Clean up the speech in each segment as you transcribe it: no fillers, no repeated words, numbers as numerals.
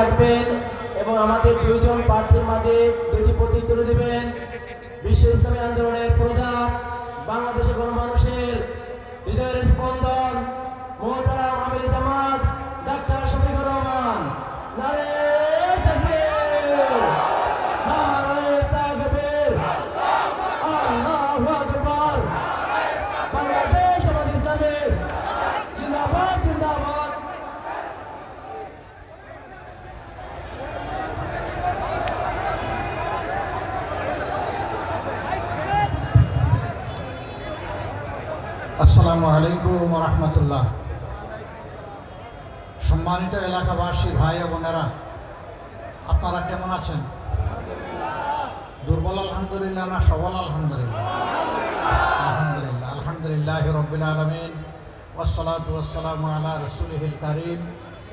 রাখবেন এবং আমাদের দুইজন প্রার্থীর মাঝে দুইটি প্রতীক তুলে দেবেন। বিশ্ব ইসলামী আন্দোলনের প্রধান, বাংলাদেশের গণমানুষের হৃদয়ের স্পন্দন, মোহতারাম আমির জামাত ডাক্তার শফিকুর রহমান। নারে তাকবীর, নারে তাকবীর, আল্লাহু আকবার। বাংলাদেশ জামাত ইসলামী জিন্দাবাদ, জিন্দাবাদ। আসসালামু আলাইকুম রহমতুল্লাহ। সম্মানিত এলাকাবাসী ভাই ও বোনেরা, আপনারা কেমন আছেন? দুর্বল আলহামদুলিল্লাহ না সবল আলহামদুলিল্লাহ? আলহামদুলিল্লাহ, আলহামদুলিল্লাহ রব্বিল আলামিন, ওয়াসসালাতু ওয়াসসালামু আলা রাসূলিহিল কারীম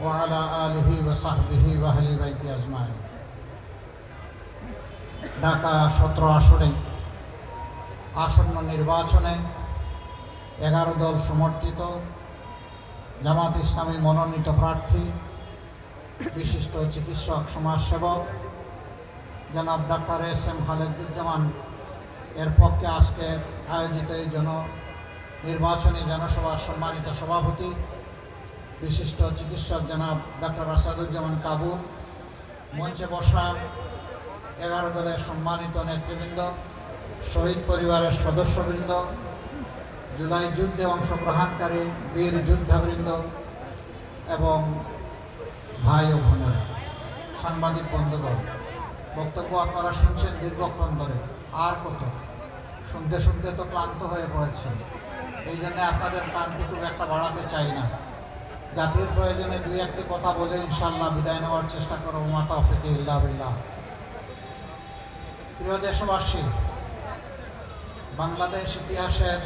ওয়া আলা আলিহি ওয়া সাহবিহি ওয়া আহলি বাইতি আজমাইন। ঢাকা 17 আসনে আসন্ন নির্বাচনে 11 দল সমর্থিত জামাত ইসলামী মনোনীত প্রার্থী বিশিষ্ট চিকিৎসক সমাজসেবক জনাব ডাক্তার এস.এম. খালেদুজ্জামান এর পক্ষে আজকে আয়োজিত এই নির্বাচনী জনসভার সম্মানিত সভাপতি বিশিষ্ট চিকিৎসক জনাব ডাক্তার আসাদুজ্জামান কাবুল, মঞ্চে বসা 11 দলের সম্মানিত নেতৃবৃন্দ, শহীদ পরিবারের সদস্যবৃন্দ, জুলাই যুদ্ধে অংশগ্রহণকারী বীর যোদ্ধাবৃন্দ এবং ভাই ও বোনেরা, সাংবাদিক বন্ধুগণ, বক্তব্য আপনারা শুনছেন দীর্ঘক্ষণ ধরে। আর কত শুনতে শুনতে তো ক্লান্ত হয়ে পড়েছেন। এই জন্য আপনাদের ক্লান্তি খুব একটা বাড়াতে চাই না। জাতির প্রয়োজনে দুই একটি কথা বলে ইনশাআল্লাহ বিদায় নেওয়ার চেষ্টা করব। মা তাওফিক ইল্লা বিল্লাহ। প্রিয় দেশবাসী, বাংলাদেশ ইতিহাসের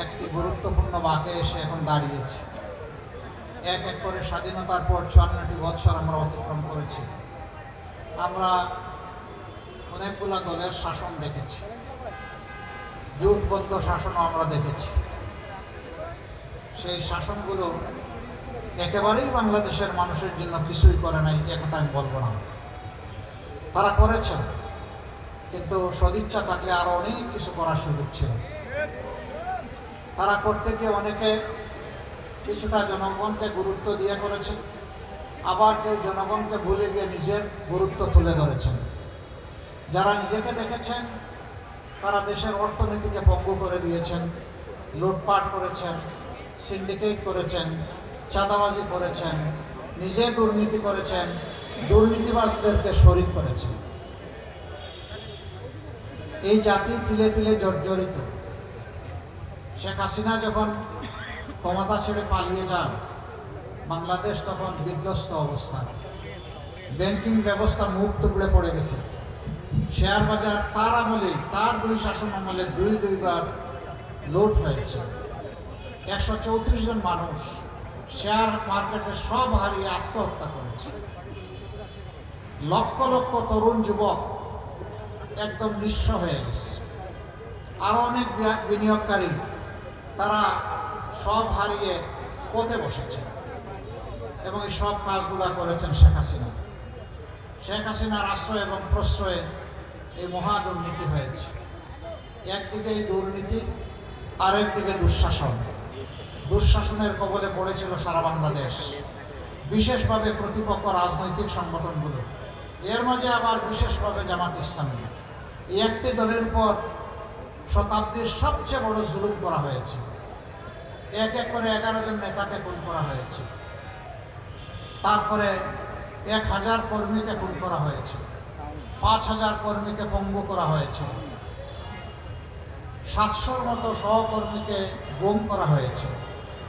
একটি গুরুত্বপূর্ণ বাঁকে এসে এখন দাঁড়িয়েছে। এক এক করে স্বাধীনতার পর 54টি বৎসর আমরা অতিক্রম করেছি। আমরা অনেকগুলো দলের শাসন দেখেছি, জোটবদ্ধ শাসনও আমরা দেখেছি। সেই শাসনগুলো একেবারেই বাংলাদেশের মানুষের জন্য কিছুই করে নাই, একথা আমি বলবো না। তারা করেছে, কিন্তু সদিচ্ছা থাকলে আরো অনেক কিছু করার সুযোগ ছিল। তারা করতে গিয়ে অনেকে কিছুটা জনগণকে গুরুত্ব দিয়ে করেছে, আবার কেউ জনগণকে ভুলে গিয়ে নিজের গুরুত্ব তুলে ধরেছেন। যারা নিজেকে দেখেছেন তারা দেশের অর্থনীতিকে পঙ্গু করে দিয়েছেন, লুটপাট করেছেন, সিন্ডিকেট করেছেন, চাঁদাবাজি করেছেন, নিজে দুর্নীতি করেছেন, দুর্নীতিবাজদেরকে শরিক করেছেন। এই জাতি তিলে তিলে জর্জরিত। শেখ হাসিনা যখন ক্ষমতা ছেড়ে পালিয়ে যান, বাংলাদেশ তখন বিধ্বস্ত অবস্থা। ব্যাংকিং ব্যবস্থা মুখ টুকরে পড়ে গেছে। শেয়ার বাজার তার আমলে, তার দুই শাসন আমলে দুইবার লুট হয়েছে। 134 জন মানুষ শেয়ার মার্কেটে সব হারিয়ে আত্মহত্যা করেছে। লক্ষ লক্ষ তরুণ যুবক একদম নিঃস্ব হয়ে গেছে। আরো অনেক বিনিয়োগকারী তারা সব হারিয়ে পথে বসেছে এবং এই সব কাজগুলো করেছেন শেখ হাসিনা। শেখ হাসিনার আশ্রয় এবং প্রশ্রয়ে এই মহা দুর্নীতি হয়েছে। একদিকে এই দুর্নীতি, আরেকদিকে দুঃশাসন। দুঃশাসনের কবলে পড়েছিল সারা বাংলাদেশ, বিশেষভাবে প্রতিপক্ষ রাজনৈতিক সংগঠনগুলো, এর মাঝে আবার বিশেষভাবে জামাত ইসলামী। এই একটি দলের উপর শতাব্দীর সবচেয়ে বড় জুলুম করা হয়েছে। এক এক করে 11 জন নেতাকে খুন করা হয়েছে। তারপরে 1000 কর্মীকে খুন করা হয়েছে, 5000 কর্মীকে পঙ্গু করা হয়েছে, 700-র মতো সহকর্মীকে গুম করা হয়েছে।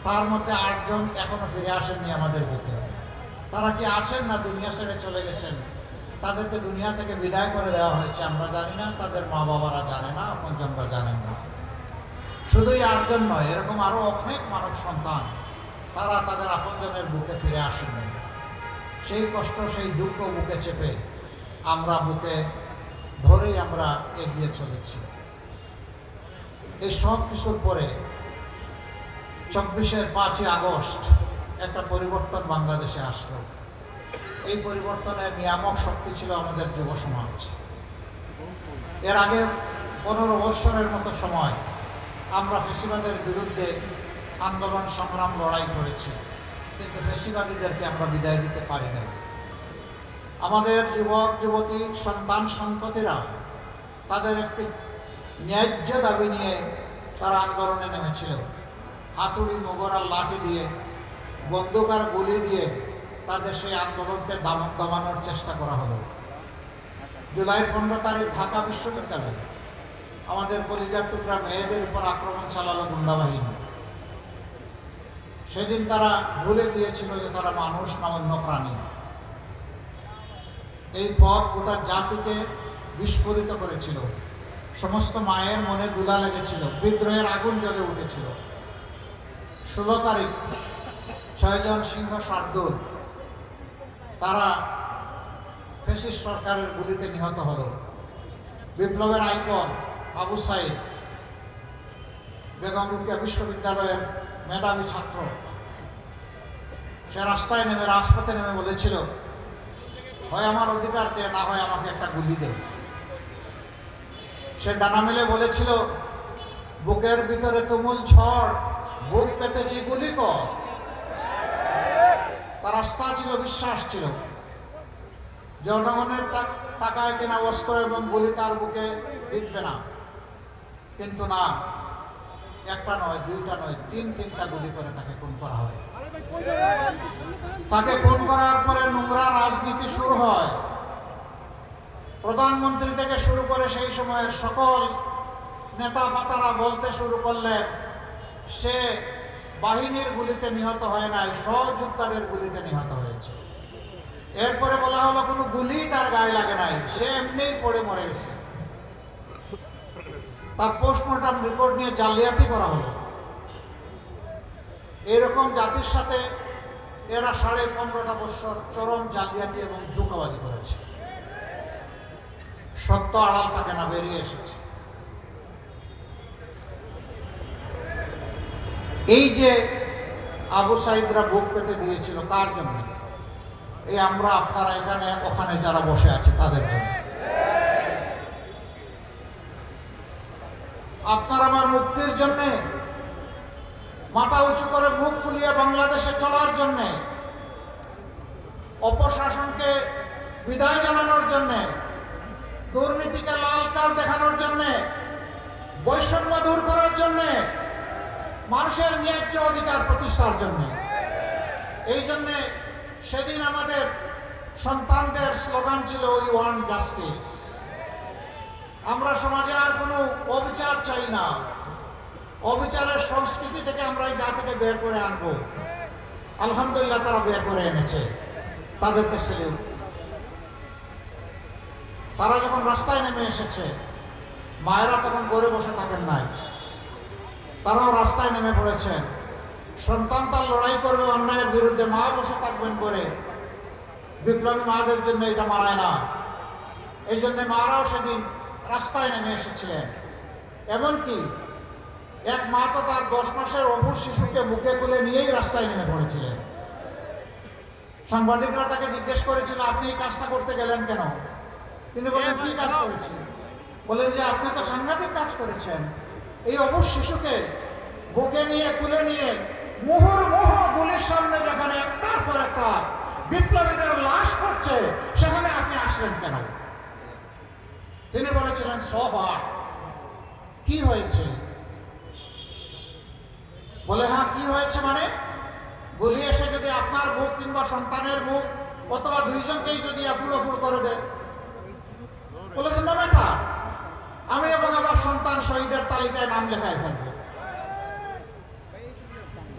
তার মধ্যে 8 জন এখনো ফিরে আসেননি আমাদের বুকে। তারা কি আছেন না দুনিয়া ছেড়ে চলে গেছেন? তাদেরকে দুনিয়া থেকে বিদায় করে দেওয়া হয়েছে, আমরা জানি না, তাদের মা বাবারা জানে না, আপনজনরা জানেন না। শুধুই 8 জন নয়, এরকম আরো অনেক মানব সন্তান তারা তাদের আপনজনের বুকে ফিরে আসেননি। সেই কষ্ট, সেই দুঃখ বুকে চেপে আমরা বুকে ধরেই আমরা এগিয়ে চলেছি। এই সব কিছুর পরে 24-এর 5ই আগস্ট একটা পরিবর্তন বাংলাদেশে আসলো। এই পরিবর্তনের নিয়ামক শক্তি ছিল আমাদের যুব সমাজ। এর আগে 15 বৎসরের মতো সময় আমরা ফ্যাসিবাদের বিরুদ্ধে আন্দোলন সংগ্রাম লড়াই করেছি, কিন্তু ফ্যাসিবাদীদেরকে আমরা বিদায় দিতে পারি না। আমাদের যুবক যুবতী সন্তান সন্ততিরা তাদের একটি ন্যায্য দাবি নিয়ে তারা আন্দোলনে নেমেছিল। হাতুড়ি মোগর আর লাঠি দিয়ে, বন্দুক আর গুলি দিয়ে তাদের সেই আন্দোলনকে দমানোর চেষ্টা করা হলো। জুলাই 15 তারিখ ঢাকা বিশ্ববিদ্যালয়ে আমাদের কলিজার টুকরা মেয়েদের উপর আক্রমণ চালালো গুন্ডা বাহিনী। সেদিন তারা ভুলে গিয়েছিল যে তারা মানুষ না অন্য প্রাণী। এই পথ গোটা জাতিকে বিস্ফোরিত করেছিল। সমস্ত মায়ের মনে দুলা লেগেছিল, বিদ্রোহের আগুন জ্বলে উঠেছিল। 16 তারিখ 6 জন সিংহ শার্দুল তারা ফ্যাসিস্ট সরকারের গুলিতে নিহত হলো। বিপ্লবের আইকন আবু সাইদ, বেগম রোকেয়া বিশ্ববিদ্যালয়ের মেধাবী ছাত্র, সে রাস্তায় নেমে রাজপথে নেমে বলেছিল, হয় আমার অধিকার দে, না হয় আমাকে একটা গুলি দে। সে ডানা মেলে বলেছিল, বুকের ভিতরে তুমুল ঝড়, বুক পেতেছি গুলি কর। তার আস্থা ছিল, বিশ্বাস ছিল, জনগণের টাকায় কেনা অস্ত্র এবং গুলি তার বুকে বিঁধবে না। কিন্তু না, একটা নয়, দুইটা নয়, তিনটা গুলি করে তাকে খুন করা হয়। তাকে খুন করার পরে নোংরা রাজনীতি শুরু হয়। প্রধানমন্ত্রী থেকে শুরু করে সেই সময়ের সকল নেতা পাতারা বলতে শুরু করলেন, সে বাহিনীর গুলিতে নিহত হয় নাই, সহযোদ্ধাদের গুলিতে নিহত হয়েছে। এরপরে বলা হলো কোনো গুলি তার গায়ে লাগে নাই, সে এমনিই পড়ে মরে গেছে। তার পোস্টমর্টম রিপোর্ট নিয়ে জালিয়াতি করা হলো। এরকম জাতির সাথে এরা 15.5 বছর চরম জালিয়াতি এবং ধোঁকাবাজি করেছে। সত্য আড়াল থাকে না, বেরিয়ে এসেছে। এই যে আবু সাইদরা বুক পেতে দিয়েছিল কার জন্য? এই আমরা, আপনারা, এখানে ওখানে যারা বসে আছে তাদের জন্য। আপনার আমার মুক্তির জন্যে, মাথা উঁচু করে বুক ফুলিয়ে বাংলাদেশে চলার জন্যে, অপশাসনকে বিদায় জানানোর জন্যে, দুর্নীতিকে লাল কার্ড দেখানোর জন্যে, বৈষম্য দূর করার জন্যে, মানুষের ন্যায্য অধিকার প্রতিষ্ঠার জন্যে। এই জন্যে সেদিন আমাদের সন্তানদের স্লোগান ছিল, উই ওয়ান্ট জাস্টিস। আমরা সমাজে আর কোনো অবিচার চাই না। অবিচারের সংস্কৃতি থেকে আমরা এই জাতিকে বের করে আনবো। আলহামদুলিল্লাহ তারা বের করে এনেছে, তাদেরকে সেলিউট। তারা যখন রাস্তায় নেমে এসেছে, মায়েরা তখন ঘরে বসে থাকেন নাই, তারাও রাস্তায় নেমে পড়েছেন। সন্তান তার লড়াই করবে অন্যায়ের বিরুদ্ধে, মা বসে থাকবেন করে। বিপ্লবী মাদের জন্য এটা মানায় না। এই জন্য মারাও সেদিন রাস্তায় নেমে এসেছিলেন। এমনকি এক মা তো তার 10 মাসের অবুঝ শিশুকে বুকে তুলে নিয়েই রাস্তায় নেমে পড়েছিলেন। সাংবাদিকরা তাকে জিজ্ঞেস করেছিল, আপনি এই কাজটা করতে গেলেন কেন? তিনি বলেন, কি কাজ করেছি? বলেন যে আপনি তো সাংঘাতিক কাজ করেছেন। এই অবুঝ শিশুকে বুকে নিয়ে তুলে নিয়ে মুহুর্মুহু গুলির সামনে যেখানে একটার পর একটা বিপ্লবীদের লাশ পড়ছে, সেখানে আপনি আসলেন কেন? তিনি বলেছিলেন, সো হোয়াট, কি হয়েছে? বলে, হ্যাঁ কি হয়েছে মানে? গুলি এসে যদি আপনার মুখ কিংবা সন্তানের মুখ অথবা দুইজনকেই যদি আফুল করে দেয়, বলেছেন না বেটা, আমি এবং আমার সন্তান শহীদের তালিকায় নাম লেখায় ফেলবো।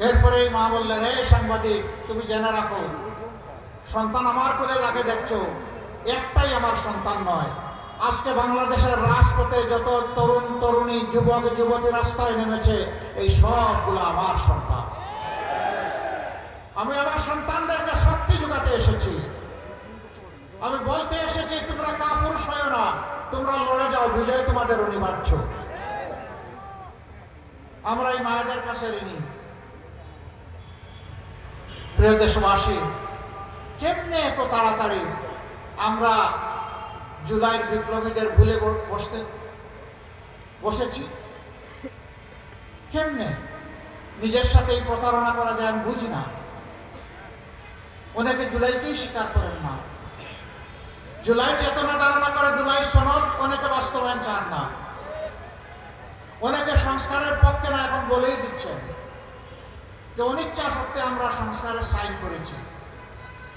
এরপরে মা বললেন, এই সাংবাদিক, তুমি জেনে রাখো, সন্তান আমার কোলে যাকে দেখছো, একটাই আমার সন্তান নয়। আজকে বাংলাদেশের রাজপথে যত তরুণ তরুণী, যুবক যুবতী রাস্তায় নেমেছে, এই সবগুলো আমার সন্তান। আমি আমার সন্তানদেরকে শক্তি যোগাতে এসেছি। আমি বলতে এসেছি, তোমরা কাপুরুষ হয় না, তোমরা লড়ে যাও, বিজয় তোমাদের অনিবার্য। আমরা এই মায়েদের কাছে ঋণী। প্রিয় দেশবাসী, কেমনে এত তাড়াতাড়ি আমরা জুলাইয়ের বিপ্লবীদের ভুলে বসেছি? কেমনে নিজের সাথেই প্রতারণা করা যায় আমি বুঝি না। অনেকে জুলাইকেই স্বীকার করেন না। জুলাই চেতনা ধারণা করে জুলাই সনদ অনেকে বাস্তবায়ন চান না। অনেকে সংস্কারের পক্ষে না এখন বলেই দিচ্ছেন যে অনিচ্ছা সত্ত্বে আমরা সংস্কারের সাইন করেছি।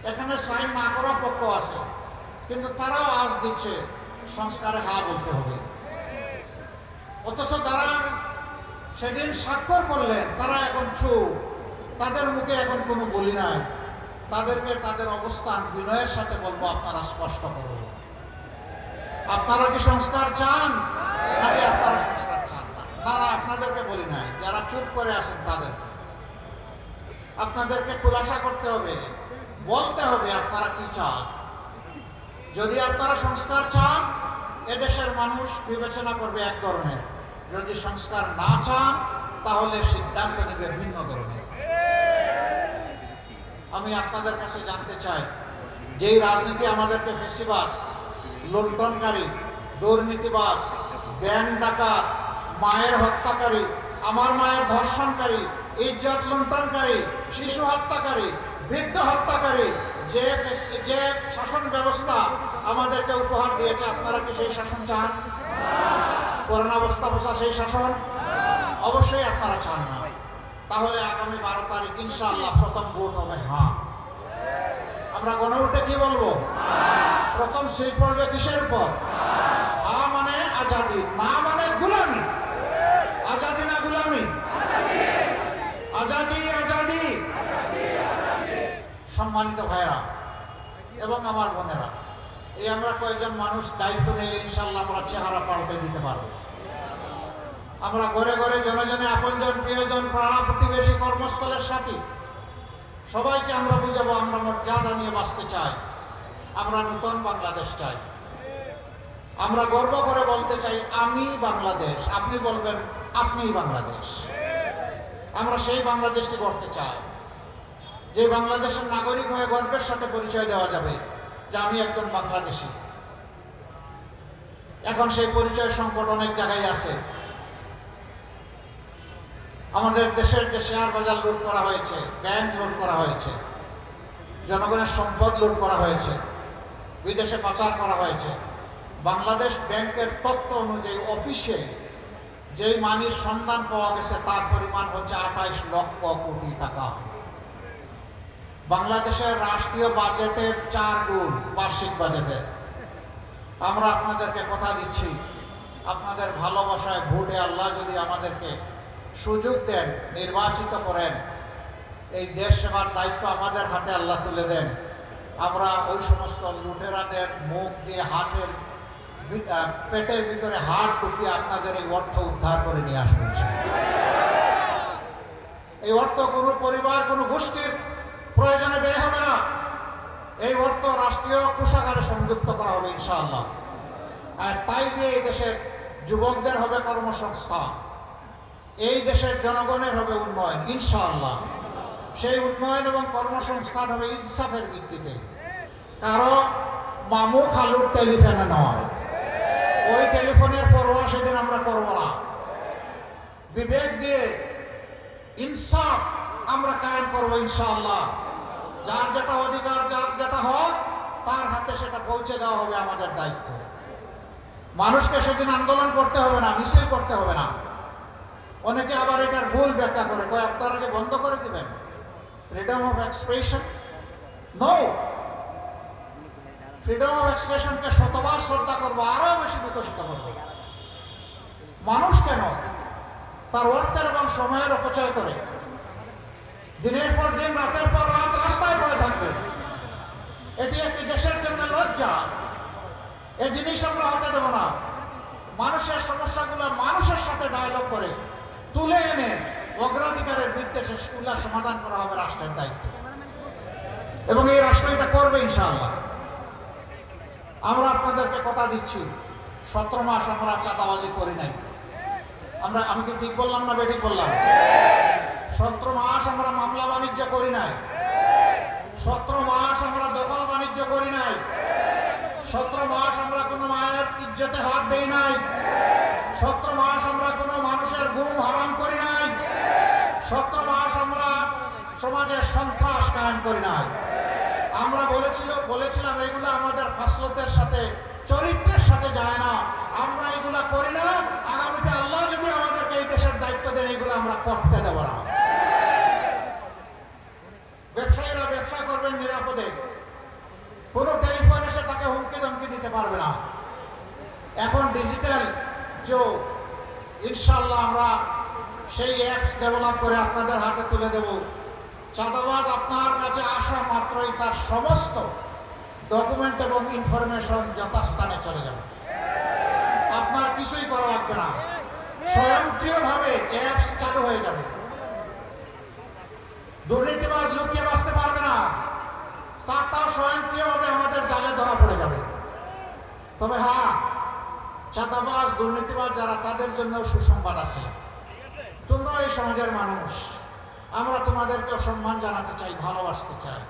এখানে সাইন না করা পক্ষ আছে, কিন্তু তারাও আজ দিচ্ছে সংস্কারে হা বলতে হবে। অথচ তারা সেদিন স্বাক্ষর করলেন, তারা এখন চুপ, তাদের মুখে এখন কোনো বলি নাই। তাদেরকে তাদের অবস্থান বিনয়ের সাথে বলবো, আপনারা স্পষ্ট করুন, আপনারা কি সংস্কার চান নাকি আপনারা সংস্কার চান না? তারা আপনাদেরকে বলি নাই, যারা চুপ করে আছেন আপনাদেরকে খুলাসা করতে হবে, বলতে হবে আপনারা কি চান। যদি আপনারা সংস্কার চান, এদেশের মানুষ বিবেচনা করবে এক ধরনের, যদি সংস্কার না চান তাহলে সিদ্ধান্ত নেবে ভিন্ন ধরনের। আমি আপনাদের কাছে জানতে চাই, যেই রাজনীতি আমাদেরকে ফেসিবাদ, লুণ্ঠনকারী, দুর্নীতিবাজ, ব্যাংক ডাকাত, মায়ের হত্যাকারী, আমার মায়ের ধর্ষণকারী, ইজ্জত লুণ্ঠনকারী, শিশু হত্যাকারী, বৃদ্ধ হত্যাকারী যে শাসন ব্যবস্থা আমাদেরকে উপহার দিয়েছে, আপনারা কি সেই শাসন চান? করোনা অবস্থা বোঝা সেই শাসন অবশ্যই আপনারা চান না। তাহলে আগামী 12 তারিখ ইনশাআল্লাহ প্রথম ভোট হবে হ্যাঁ। আমরা গণভোটে কি বলবো? প্রথম সিল পড়বে কিসের উপর? হ্যাঁ মানে আজাদি, না মানে গুলামি। আজাদি না গুলামি? আজাদি, আজাদি। সম্মানিত ভাইরা এবং আমার বোনেরা, এই আমরা কয়েকজন মানুষ দায়িত্ব নিলে ইনশাআল্লাহ আমরা চেহারা পাল্টে দিতে পারবো। আমরা ঘরে ঘরে জনে জনে আপনজন, প্রিয়জন, পাড়া প্রতিবেশী, কর্মস্থলের সাথী সবাইকে আমরা বুঝাবো, আমরা মর্যাদা নিয়ে বাঁচতে চাই, আমরা নতুন বাংলাদেশ চাই। আমরা গর্ব করে বলতে চাই আমি বাংলাদেশ, আপনি বলবেন আপনিই বাংলাদেশ। আমরা সেই বাংলাদেশটি গড়তে চাই, যে বাংলাদেশের নাগরিক হয়ে গর্বের সাথে পরিচয় দেওয়া যাবে যে আমি একজন বাংলাদেশী। এখন সেই পরিচয় সংকট অনেক জায়গায় আছে। আমাদের দেশের যে শেয়ার বাজার লুট করা হয়েছে, ব্যাংক লুট করা হয়েছে, জনগণের সম্পদ লুট করা হয়েছে, বিদেশে পাচার করা হয়েছে। বাংলাদেশ ব্যাংকের তথ্য অনুযায়ী অফিসিয়ালি যেই মানির সন্ধান পাওয়া গেছে তার পরিমাণ হচ্ছে 28 লক্ষ কোটি টাকা। বাংলাদেশের রাষ্ট্রীয় বাজেটের 4 গুণ বার্ষিক বাজেটের। আমরা আপনাদেরকে কথা দিচ্ছি, আপনাদের ভালোবাসায় ভোটে আল্লাহ যদি আমাদেরকে সুযোগ দেন, নির্বাচিত করেন, এই দেশ সেবার দায়িত্ব আমাদের হাতে আল্লাহ তুলে দেন, আমরা ওই সমস্ত লুটেরাদের মুখ দিয়ে হাতের পেটের ভিতরে হাত ঢুকিয়ে আপনাদের এই অর্থ উদ্ধার করে নিয়ে আসবো। এই অর্থ কোনো পরিবার, কোনো গোষ্ঠীর প্রয়োজনে ব্যয় হবে না। এই অর্থ রাষ্ট্রীয় কোষাগারে সংযুক্ত করা হবে ইনশাআল্লাহ। আর তাই দিয়ে এই দেশের যুবকদের হবে কর্মসংস্থান, এই দেশের জনগণের হবে উন্নয়ন ইনশাআল্লাহ। সেই উন্নয়ন এবং কর্মসংস্থান হবে ইনসাফের ভিত্তিতে, কারো মামু খালুর টেলিফোনে নয়। ওই টেলিফোনের পরোয়া সেদিন আমরা করবো না। বিবেক দিয়ে ইনসাফ আমরা কায়েম করবো ইনশাআল্লাহ। যার যেটা অধিকার, যার যেটা হক, তার হাতে সেটা পৌঁছে দেওয়া হবে আমাদের দায়িত্ব। মানুষকে সেদিন আন্দোলন করতে হবে না, মিছিল করতে হবে না। অনেকে আবার এটার ভুল ব্যাখ্যা করে, কয় আপনারা কি বন্ধ করে দিবেন freedom of expression? No, freedom of এক্সপ্রেশনকে শতবার শ্রদ্ধা করবো, আরো বেশি বিকশিত করবো। মানুষ কেন তার অর্থের এবং সময়ের অপচয় করে দিনের পর দিন, রাতের পর রাত রাস্তায় পড়ে থাকবে? এটি একটি দেশের জন্য লজ্জা। এই জিনিস আমরা হতে দেব না। মানুষের সমস্যাগুলো মানুষের সাথে ডায়লগ করে তুলে এনে অগ্রাধিকারের ভিত্তিতে সেগুলো সমাধান করা হবে রাষ্ট্রের দায়িত্ব, এবং এই রাষ্ট্র এটা করবে ইনশাআল্লাহ। আমরা আপনাদেরকে কথা দিচ্ছি, 17 মাস আমরা চাঁদাবাজি করি নাই। আমি কি ঠিক বললাম না বেঠিক বললাম? 17 মাস আমরা মামলা বাণিজ্য করি নাই। 17 মাস আমরা দখল বাণিজ্য করি নাই, 17 মাস আমরা কোনো মায়ের ইজ্জতে হাত দেই নাই, 17 মাস আমরা কোনো মানুষের গুম হারাম করি নাই, 17 মাস আমরা সমাজে সন্ত্রাস কায়েম করি নাই। আমরা বলেছিলাম এগুলো আমাদের খাসলতের সাথে, চরিত্রের সাথে যায় না, আমরা এগুলা করি না। আগামীতে আল্লাহ যদি আমাদেরকে এই দেশের দায়িত্ব দেন, এগুলো আমরা করতে দেব না। ব্যবসায়ীরা ব্যবসা করবেন নিরাপদে, কোনো টেলিফোন এসে তাকে হুমকি ধমকি দিতে পারবে না। এখন ডিজিটাল যুগ, ইনশাআল্লাহ আমরা সেই অ্যাপস ডেভেলপ করে আপনাদের হাতে তুলে দেব। চাঁদাবাজ আপনার কাছে আসা মাত্রই তার সমস্ত ডকুমেন্ট এবং ইনফরমেশন যথাস্থানে চলে যাবে, আপনার কিছুই করা লাগবে না। স্বয়ংক্রিয়ভাবে অ্যাপস চালু হয়ে যাবে, দুর্নীতিবাজ লুকিয়ে বাঁচতে পারবে না, তার স্বয়ংক্রিয়ভাবে আমাদের জালে ধরা পড়ে যাবে। তবে হ্যাঁ, চাঁদাবাজ দুর্নীতিবাজ যারা, তাদের জন্য সুসংবাদ আছে। তোমরা এই সমাজের মানুষ, আমরা তোমাদেরকে সম্মান জানাতে চাই, ভালোবাসতে চাই,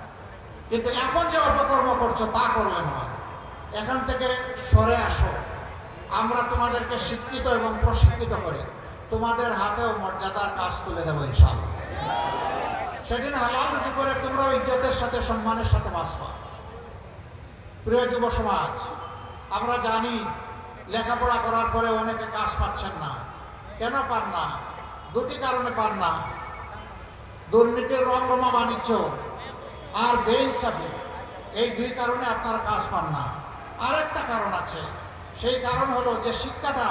কিন্তু এখন যে অপকর্ম করছো তা করলে নয়। এখান থেকে সরে আসো, আমরা তোমাদেরকে শিক্ষিত এবং প্রশিক্ষিত করে তোমাদের হাতেও মর্যাদার কাজ তুলে দেবো ইনশাআল্লাহ। সেদিন হালাল রুজি করে তোমরাও ইজ্জতের সাথে, সম্মানের সাথে বাঁচবা। প্রিয় যুব সমাজ, আমরা জানি লেখাপড়া করার পরে অনেকে কাজ পাচ্ছেন না। কেন পান না? দুটি কারণে পান না। দুর্নীতির রমরমা বাণিজ্য আর বেইনসাফি, এই দুই কারণে আপনারা কাজ পান না। আরেকটা কারণ আছে, সেই কারণ হলো যে শিক্ষাটা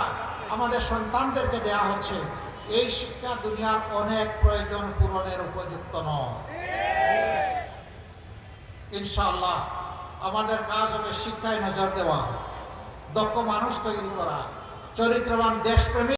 আমাদের সন্তানদেরকে দেয়া হচ্ছে, এই শিক্ষা দুনিয়ার অনেক প্রয়োজন পূরণের উপযুক্ত নয়। ইনশাআল্লাহ আমাদের কাজ হবে শিক্ষায় নজর দেওয়া, দক্ষ মানুষ তৈরি করা, চরিত্রবান দেশপ্রেমিক